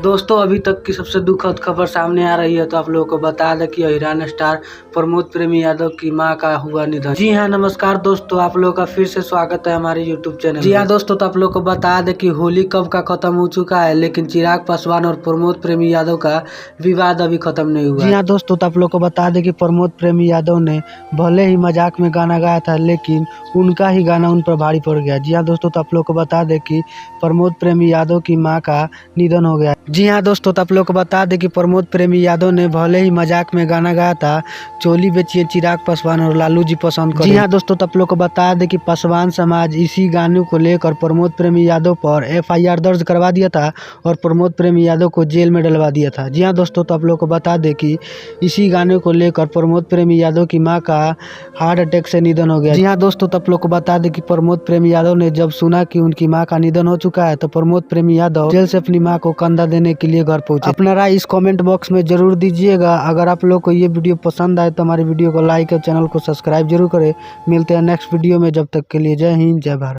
दोस्तों अभी तक की सबसे दुखद खबर सामने आ रही है, तो आप लोगों को बता दें कि ईरान स्टार प्रमोद प्रेमी यादव की मां का हुआ निधन। जी हाँ, नमस्कार दोस्तों, आप लोगों का फिर से स्वागत है हमारे यूट्यूब चैनल। जी हाँ दोस्तों, तो आप लोगों को बता दें कि होली कब का खत्म हो चुका है, लेकिन चिराग पासवान और प्रमोद प्रेमी यादव का विवाद अभी खत्म नहीं हुआ। जी हाँ दोस्तों, तो आप लोग को बता दें कि प्रमोद प्रेमी यादव ने भले ही मजाक में गाना गाया था, लेकिन उनका ही गाना उन पर भारी पड़ गया। जी हाँ दोस्तों, तो आप लोग को बता दें कि प्रमोद प्रेमी यादव की मां का निधन हो गया। जी हाँ दोस्तों, तो आप लोग को बता दें कि प्रमोद प्रेमी यादव ने भले ही मजाक में गाना गाया था, चोली बेचिए चिराग पासवान और लालू जी पसंद करें। जी हाँ दोस्तों, तो आप लोग को बता दें कि पासवान समाज इसी गाने को लेकर प्रमोद प्रेमी यादव पर FIR दर्ज करवा दिया था और प्रमोद प्रेमी यादव को जेल में डलवा दिया था। जी हाँ दोस्तों, तो आप लोग को बता दें कि इसी गाने को लेकर प्रमोद प्रेमी यादव की मां का हार्ट अटैक से निधन हो गया। जी हाँ दोस्तों, तो आप लोग को बता दें कि प्रमोद प्रेमी यादव ने जब सुना कि उनकी मां का निधन हो चुका है, तो प्रमोद प्रेमी यादव जेल से अपनी मां को कंधा देने के लिए घर पहुंचे। अपना राय इस कमेंट बॉक्स में जरूर दीजिएगा। अगर आप लोग को ये वीडियो पसंद आए तो हमारी वीडियो को लाइक और चैनल को सब्सक्राइब जरूर करें। मिलते हैं नेक्स्ट वीडियो में, जब तक के लिए जय हिंद जय भारत।